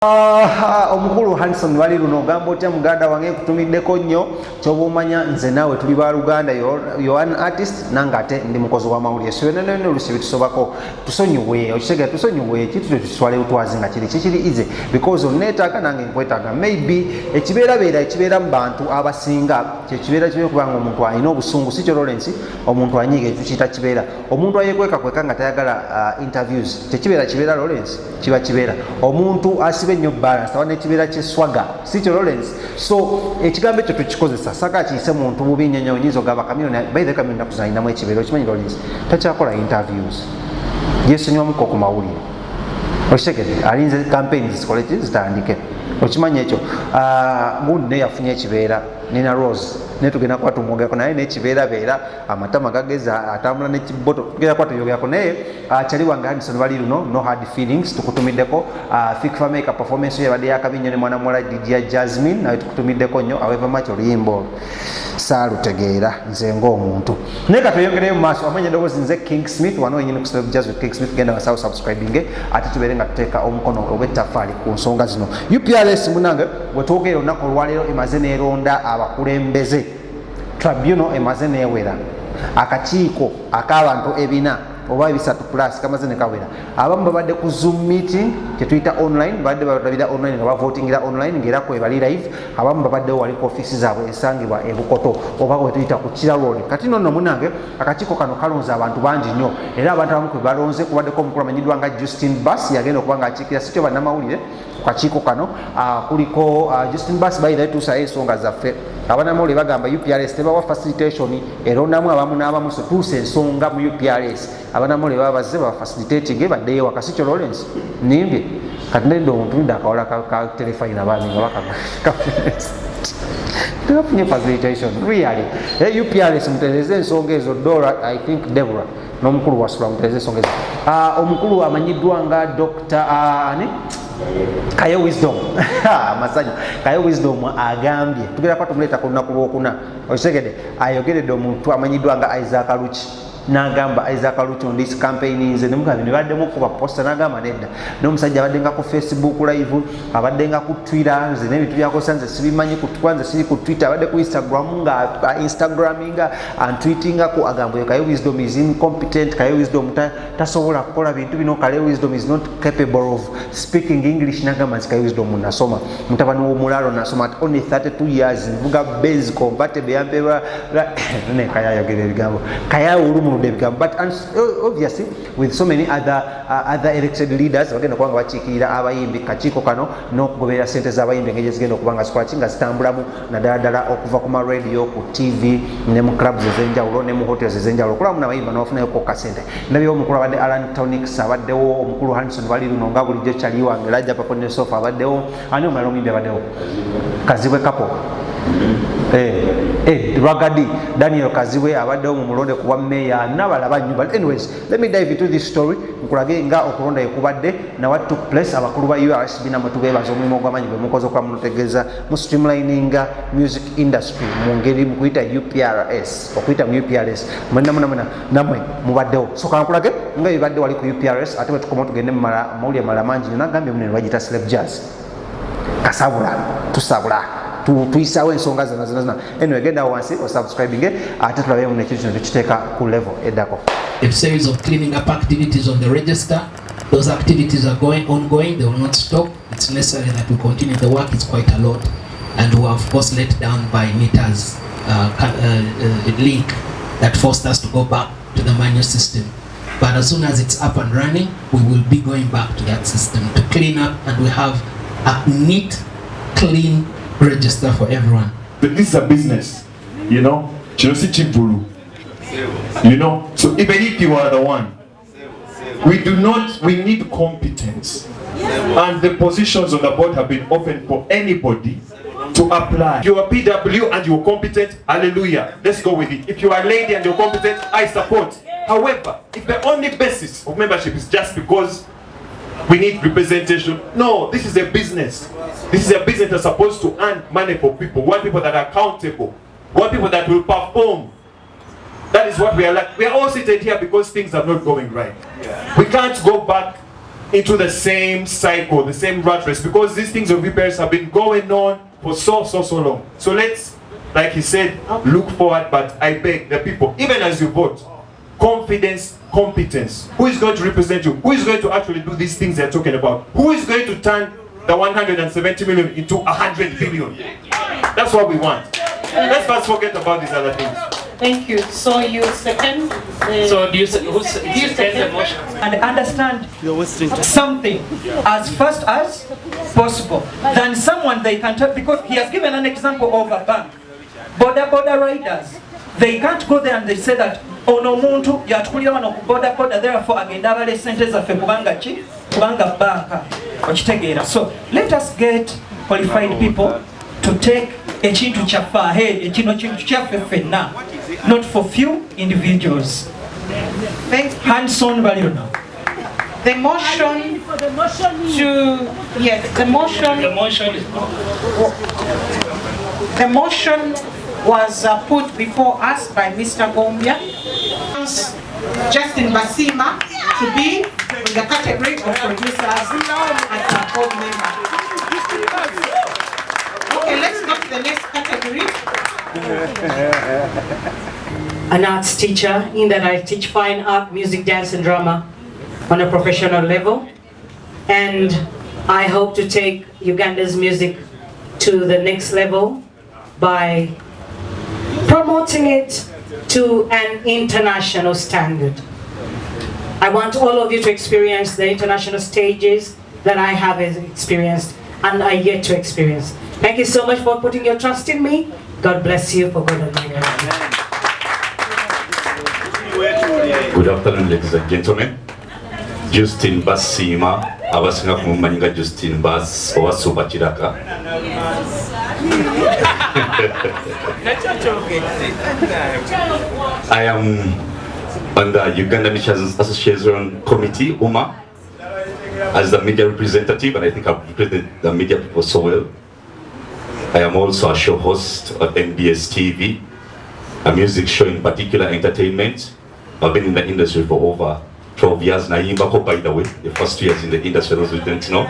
Omukulu Hanson wali luno gambo tya muganda wange kutumiddeko nnyo kyoba omanya nze naawe tuli ba Luganda, you're an artist nange ate ndi mukozi wa mawulire so nene olusi bitusobako tusonyiwe okitegeera tusonyiwe ekintu tukitwale utwazi nga kiri easy because onneetaaga nange nkwetaaga maybe ekibeera mu bantu abasinga kyekibeera kibe kubanga omuntu alina obusungu si kyo Lawrence omuntu anyiga ekyo kiyita kibeera omuntu ayekweka nga tayagala interviews tekibeera Lawrence kibeera omuntu asibe nnyo balance awana ekibeera kyeswaga si kyo Lawrence so ekigambo ekyo tukikozesa saka kiyise muntu bubi nnyo nyizo gaba kamino by the kamino nakuzanyinamu ekibeera okimanyi Lawrence takyakola interviews yeesonywamuko ku mawulire okitegedde alinze campaign zikole zitandike okimanyi ekyo good naye yafunye ekibeera Nina Rose netugenda kwa tumwogako naye nekibeera amatama gageza atambula nekiboto tugenda kwa tuyogerako naye kyali wange Hanson bali luno no hard feelings tukutumiddeko Fikfa Maker performance yabadde yakabinyo ne mwana mwala DJ Jasmine nawe tukutumiddeko nnyo aweva macho luyimbo saalutegeera nze ng'omuntu naye katuyongereyo mu maaso amanya eddoboozi nze King Smith wano yenyini ku Celeb Jazz with King Smith genda wasawo subscribing ate tubeere nga tuteeka omukono obw'ettaffaali ku nsonga zino UPRS munange bwe twogera olunaku olwaleero emaze neeronda abakulembeze tribunal emaze neewera akakiiko ak'abantu ebina oba ebisatu plus kamaze ne kawera abamu babadde ku Zoom meeting kyetuyita online babadde balabira online nga bavotingira online ng'era kwebali live abamu babaddewo wali ku office zaabwe esangibwa e Bukoto oba bwe tuyita ku Kira Road kati nno munange akakiiko kano kalonze abantu bangi nnyo era abantu abamu kwe balonze kubaddeko omukulu amanyiddwa nga Justin Bass yagenda okuba ng'akiikira si kyo bannamawulire ku kakiiko kano kuliko Justin Bass bayira tuusayo ensonga zaffe abanamawulire bagamba UPRS tebawa facilitation erondamu abamu n'abamu so tuusa ensonga mu UPRS abanamawulire babazze baba facilitating baddeyo wakasi kyo Lawrence nimbye kati ndenda omuntu nda akawala ka telefayina baami nga tebafunye facilitation really UPRS mutereeze ensonga ezo Dora I think Deborah n'omukulu wasula mutereeze ensonga ezo omukulu amanyiddwa nga Dr. Kayo Wisdom masanyu Kayo Wisdom agambye tugera kwa tumuleta ku lunaku lwokuna okitegedde ayogeredde omuntu amanyiddwa nga Isaac Aluchi n'agamba Isaac Aluchi on this campaign nze nemugabi ne baddemu kuba posta n'agamba nedda n'omusajja abadde nga ku Facebook live abadde nga ku Twitter nze n'ebintu byakosa nze sibimanyi kwanza siri ku Twitter abadde ku Instagram nga Instagraminga and tweetinga ku agamba Kayo Wisdom is incompetent Kayo Wisdom tasobola kukola bintu bino Kayo Wisdom is not capable of speaking English n'agamba Kayo Wisdom nasoma mutabani w'omulalo nasoma at only 32 years nvuga base compatible yampewa ne Kaya yogera ebigambo Kaya ulumu but obviously with so many other elected leaders bagenda kubanga bakiikirira abayimbi kakiiko kano n'okugobera sente z'abayimbi engeri zigenda okubanga zikola ki nga zitambulamu naddala okuva ku ma radio ku TV ne mu clubs ez'enjawulo ne mu hotels ez'enjawulo okulamu n'abayimba n'obafunayo kasente ndabyewo omukulu abadde Alan Tonix abaddewo omukulu Hanson bali luno nga bulijjo kyali wange Lajja Papo ne Sofa abaddewo ani omulala omuyimbi abaddewo Kazibwe Kapo Ragadi Daniel Kazibwe abaddewo mu mulonde kuba meya n'abalaba nnyo but anyways let me dive into this story nkulage nga okulonda ekubadde na what took place abakulu ba URSB namwe tubeebaza omulimu ogw'amanyi gwe mukoze okuba munotegeeza mu streamlininga music industry mu ngeri mu kuyita UPRS okuyita mu UPRS namwe mubaddewo so kankulage nga bibadde wali ku UPRS ate bwe tukoma tugende mu mawulire malala mangi nagambye munene bagita Celeb Jazz kasabula tusabula tuyisawo ensonga zonna anyway genda wansi osubscribing ate tulabe mu nekintu kino tukiteeka ku level eddako. A series of cleaning up activities on the register. Those activities are ongoing, they will not stop. It's necessary that we continue the work. It's quite a lot, and we are of course let down by Nita's link that forced us to go back to the manual system. But as soon as it's up and running, we will be going back to that system to clean up, and we have a neat, clean register for everyone. But this is a business, you know. You know, so even if you are the one, we need competence. And the positions on the board have been open for anybody to apply. If you are PW and you're competent, hallelujah, let's go with it. If you are a lady and you're competent, I support. However, if the only basis of membership is just because we need representation, no, this is a business. This is a business that's supposed to earn money for people. We want people that are accountable. We want people that will perform. That is what we are like. We are all seated here because things are not going right. Yeah. We can't go back into the same cycle, the same rat race, because these things of repairs have been going on for so long. So let's, like he said, look forward, but I beg the people, even as you vote, confidence, competence. Who is going to represent you? Who is going to actually do these things they're talking about? Who is going to turn the 170 million into 100 billion? That's what we want. Let's not forget about these other things. Thank you. So you second? So do you second the motion? And understand something as fast as possible than someone they can tell, because he has given an example of a bank. Border riders, they can't go there and they say that ono muntu yatukulira wano ku border therefore agenda abale sente zaffe kubanga banka okitegeera. So let us get qualified people to take ekintu kyaffe ahead, ekino kintu kyaffe ffenna, not for few individuals. Thank you. Hands on Valiona. The motion to, yes, the motion was put before us by Mr. Gombia. Justin Basima to be in the category of producers as a board member. Okay, let's go to the next category. An arts teacher, in that I teach fine art, music, dance and drama on a professional level, and I hope to take Uganda's music to the next level by promoting it to an international standard. I want all of you to experience the international stages that I have experienced and are yet to experience. Thank you so much for putting your trust in me. God bless you for God Almighty. Good afternoon, ladies and gentlemen. Justin Basima, abasinga kumumanyinga Justin Bass owa Super Kiraka. I am on the Uganda Musicians Association Committee, UMA, as the media representative, and I think I've represented the media people so well. I am also a show host at NBS TV, a music show in particular, entertainment. I've been in the industry for over 12 years now. By the way, the first 2 years in the industry, those who didn't know.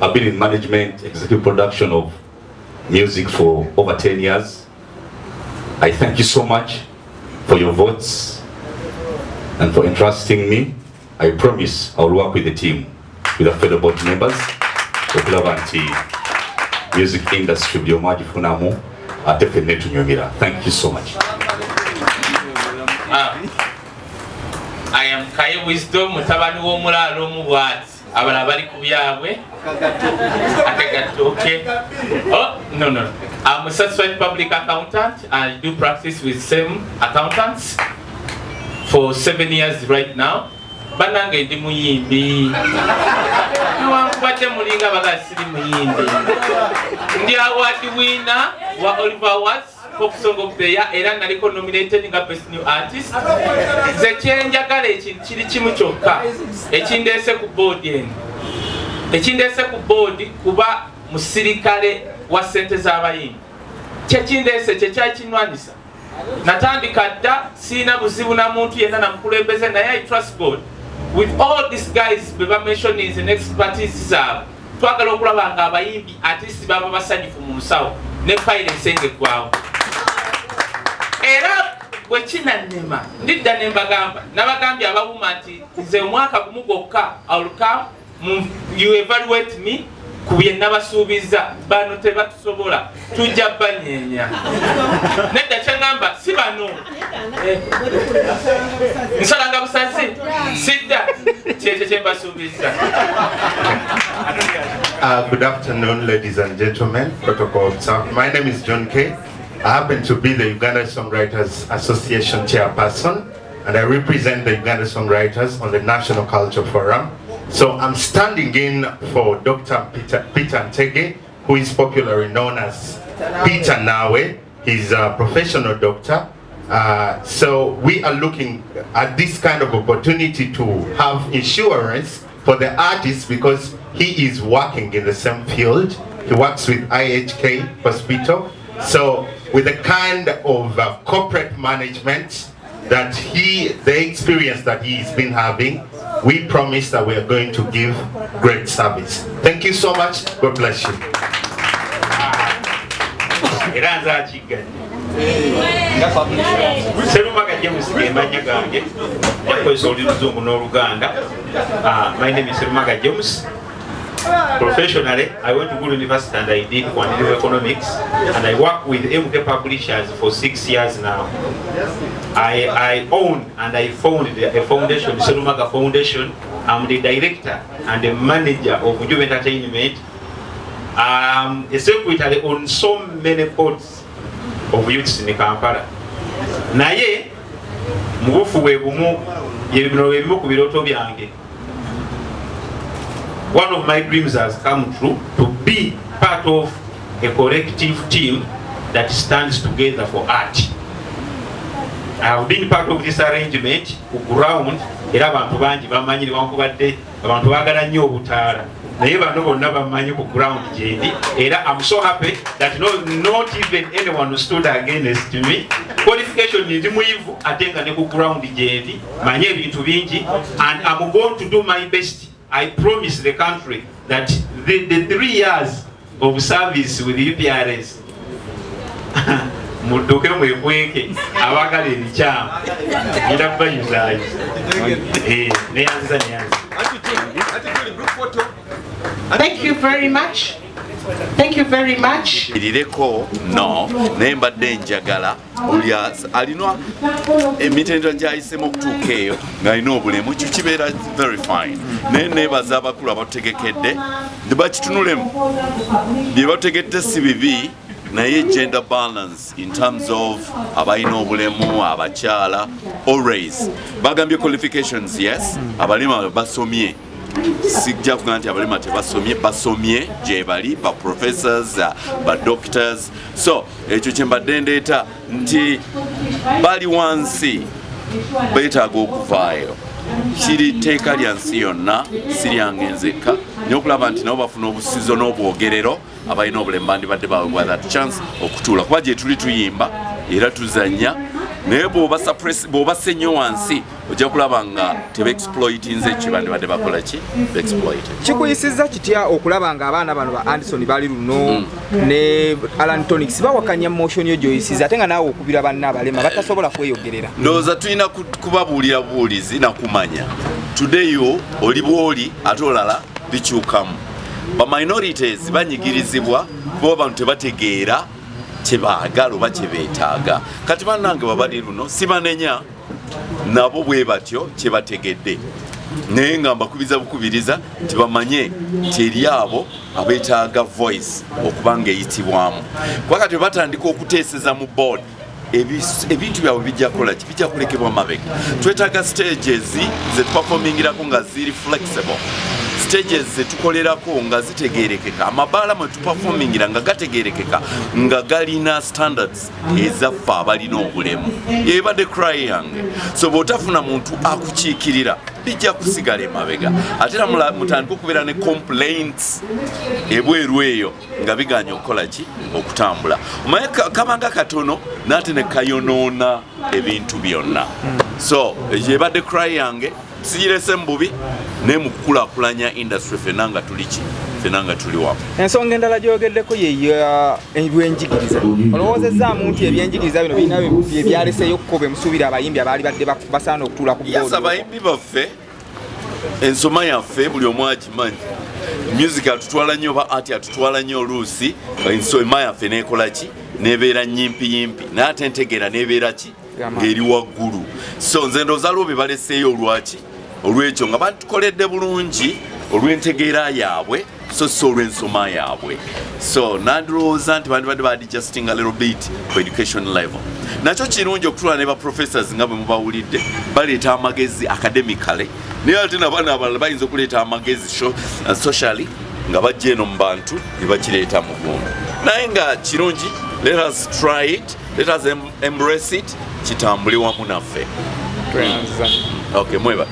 I've been in management, executive production of music for over 10 years. I thank you so much for your votes and for entrusting me. I promise I'll work with the team, with the fellow board members, the Blavanti music industry, thank you so much. I am Kaya Wisdom, mutabani w'omulalo omubwati abala bali ku byabwe okay. Oh no, I'm a certified public accountant. I do practice with same accountants for 7 years right now. Banange ndi muyimbi niwankubadde mulinga bagasiri muyimbi ndi award winner wa Oliver Awards Pop Song of the Year era naliko nominated nga Best New Artist. Ze kyenjagala ekintu kiri kimu kyokka ekindeese ku board eno, ekindeese ku board kuba musirikale wa ssente z'abayimbi, kyekindeese kyekyakinwanisa. Natandika dda siina buzibu na muntu yenna namukulembeze, naye I trust God with all these guys beba mentioning the expertise zaabwe twagala okulaba nga abayimbi artists baba basanyufu mu nsawo ne file ensenge gwawo. Era bwe kinannema ndidda ne mbagamba nabagambye abawuma nti nze omwaka gumu gwokka I'll come you evaluate me ku bye nabasuubiza bano tebatusobola tujja banyeenya. Nedda kyangamba si bano nsalanga busazi sidda kyekyo kye mbasuubiza. Good afternoon, ladies and gentlemen. Protocol officer. My name is John K. I happen to be the Uganda Songwriters Association chairperson, and I represent the Uganda Songwriters on the National Culture Forum. So I'm standing in for Dr. Peter Ntege, who is popularly known as Peter Nawe. He's a professional doctor. So we are looking at this kind of opportunity to have insurance for the artist because he is working in the same field. He works with IHK Hospital. So with a kind of corporate management, that the experience that he's been having, we promise that we are going to give great service. Thank you so much. God bless you. My name is Serumaga James. Professionally, I went to Gulu University and I did quantitative economics, and I work with MK Publishers for 6 years now. I own and I founded a foundation, Serumaga Foundation. I'm the director and the manager of Ujube Entertainment. A secretary on so many boards of youths in Kampala. Naye mubufu webumu yebino webimu ku biroto byange. One of my dreams has come true, to be part of a collective team that stands together for art. I have been part of this arrangement ku ground era abantu bangi bamanyi wankubadde abantu bagala nnyo obutaala naye bano bonna bamanyi ku ground gyendi era I'm so happy that not even anyone who stood against me. Qualification ndi muyivu ate nga ne ku ground gyendi manyi ebintu bingi, and I'm going to do my best. I promise the country that the 3 years of service with the UPRS muduke mwekweke abagala ebikyama ngenda kubayuzayo neyanziza. Thank you very much. Thank you very much. Irireko no nemba denjagala ulya alino emitendo njayisemo kutukeyo ngayino obulemu kibera very fine ne bazaba kula bategekedde ndibakitunulemu byebategedde sibibi naye gender balance in terms of abayina obulemu abakyala always bagambye qualifications yes abalima basomye sijja kuga nti abalima tebasomye basomye gye bali ba professors ba doctors so ekyo kyembadde ndeeta nti bali wansi beetaaga okuvaayo kiri teeka lya nsi yonna siryange nzekka nyokulaba nti nabo bafuna obusizo n'obwogerero abalina obulemu bandibadde baweebwa that chance okutuula kuba gye tuli tuyimba era tuzanya naye bw'obassa ennyo wansi ojja kulaba nga tebe-exploitinze ekibandibadde bakola ki be-exploit. Kikuyisizza kitya okulaba nga abaana bano ba Anderson bali luno ne Alan Tonix bawakanya motion yo gyoyisiza ate nga naawe okubira banna abalema batasobola kweyogerera? Ndowooza tulina kubabuulira buwulizi na kumanya today yo oli bwoli ate olala bikyukamu. Ba minorities banyigirizibwa kuba abantu tebategeera kyebaagala oba kyebeetaaga. Kati bannange babali luno sibanenya nabo bwe batyo kyebategedde naye nga mbakubiza bukubiriza nti bamanye nti eri abo abeetaaga voice okuba ng'eyitibwamu. Kuba kati batandika okuteeseza mu board ebintu byabwe bijja kukola ki bijja kulekebwa mabega. Twetaaga stages ze tuperformingirako nga ziri flexible, stages ze tukolerako nga zitegeerekeka, amabaala mwe tuperformingira nga gategeerekeka nga galina standards ezaffe abalina obulemu. Yebadde cry yange so bw'otafuna muntu akukiikirira bijja kusigala emabega ate era mutandika okubeera ne complaints ebweru eyo nga biganya okukola ki okutambula. Omaye kabanga katono n'ate ne kayonoona ebintu byonna. So yebadde cry yange siyirese mbubi ne mukulaakulanya industry fenna nga tuli ki fenna nga tuli wamu. Ensonga endala gyogeddeko ye ebyenjigiriza olowoozezaamu nti ebyenjigiriza bino birina byaleseeyo okukoba emusuubira abayimbi abaali badde basaana okutuula ku boodi? Abayimbi baffe ensoma yaffe buli omu agimanyi. Music atutwala nnyo oba ati atutwala nnyo oluusi ensoma yaffe neekola ki nebeera nyimpiyimpi naye ate entegeera nebeera ki ng'eri waggulu. So nze ndowooza lwo be baleseeyo olwaki olw'ekyo nga batukoledde bulungi olw'entegeera yaabwe so olw'ensoma yaabwe. So nandowooza nti bandibadde baadjusting a little bit ku education level. Nakyo kirungi okutula ne ba professors nga bwe mubawulidde baleeta amagezi academically naye ate nabaana abalala bayinza okuleeta amagezi socially nga bajja eno mu bantu ne bakireeta mu gundu. Naye nga kirungi, let us try it, let us embrace it, kitambule wamu naffe. Okay, mweba.